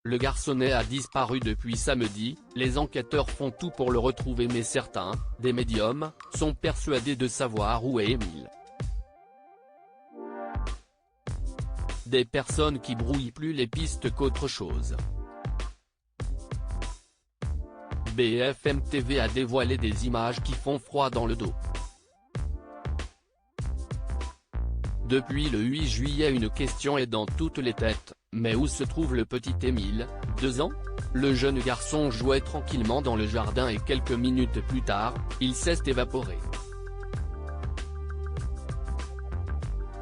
Le garçonnet a disparu depuis samedi, les enquêteurs font tout pour le retrouver mais certains, des médiums, sont persuadés de savoir où est Émile. Des personnes qui brouillent plus les pistes qu'autre chose. BFM TV a dévoilé des images qui font froid dans le dos. Depuis le 8 juillet, une question est dans toutes les têtes, mais où se trouve le petit Émile, 2 ans? Le jeune garçon jouait tranquillement dans le jardin et quelques minutes plus tard, il s'est évaporé.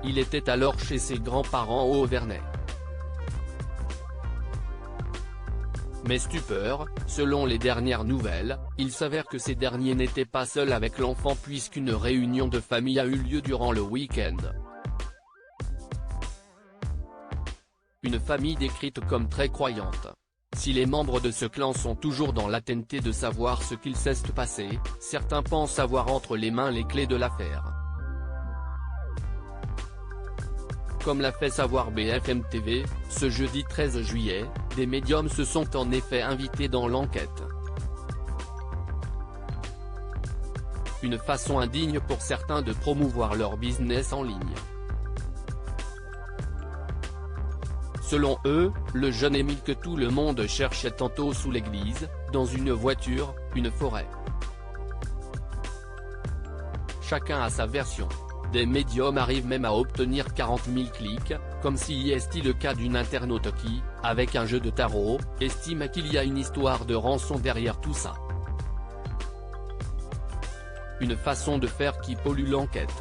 Il était alors chez ses grands-parents au Auvernais. Mais stupeur, selon les dernières nouvelles, il s'avère que ces derniers n'étaient pas seuls avec l'enfant puisqu'une réunion de famille a eu lieu durant le week-end. Une famille décrite comme très croyante. Si les membres de ce clan sont toujours dans l'attente de savoir ce qu'il s'est passé, certains pensent avoir entre les mains les clés de l'affaire. Comme l'a fait savoir BFM TV, ce jeudi 13 juillet, des médiums se sont en effet invités dans l'enquête. Une façon indigne pour certains de promouvoir leur business en ligne. Selon eux, le jeune Émile que tout le monde cherchait tantôt sous l'église, dans une voiture, une forêt. Chacun a sa version. Des médiums arrivent même à obtenir 40 000 clics, comme si est le cas d'une internaute qui, avec un jeu de tarot, estime qu'il y a une histoire de rançon derrière tout ça. Une façon de faire qui pollue l'enquête.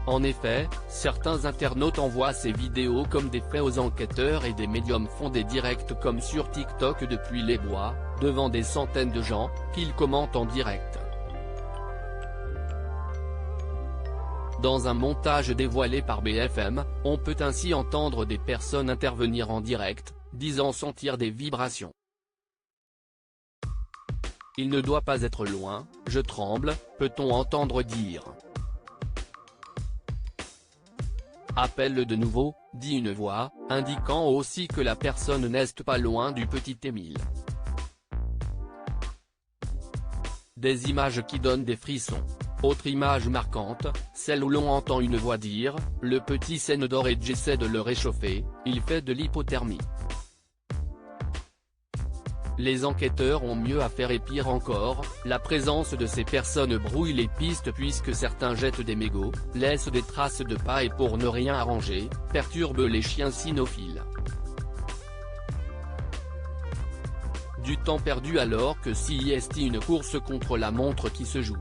En effet, certains internautes envoient ces vidéos comme des faits aux enquêteurs et des médiums font des directs comme sur TikTok depuis les bois, devant des centaines de gens, qu'ils commentent en direct. Dans un montage dévoilé par BFM, on peut ainsi entendre des personnes intervenir en direct, disant sentir des vibrations. Il ne doit pas être loin, je tremble, peut-on entendre dire. Appelle de nouveau, dit une voix, indiquant aussi que la personne n'est pas loin du petit Émile. Des images qui donnent des frissons. Autre image marquante, celle où l'on entend une voix dire, le petit s'endort et j'essaie de le réchauffer, il fait de l'hypothermie. Les enquêteurs ont mieux à faire et pire encore, la présence de ces personnes brouille les pistes puisque certains jettent des mégots, laissent des traces de pas et pour ne rien arranger, perturbent les chiens cynophiles. Du temps perdu alors que si est une course contre la montre qui se joue.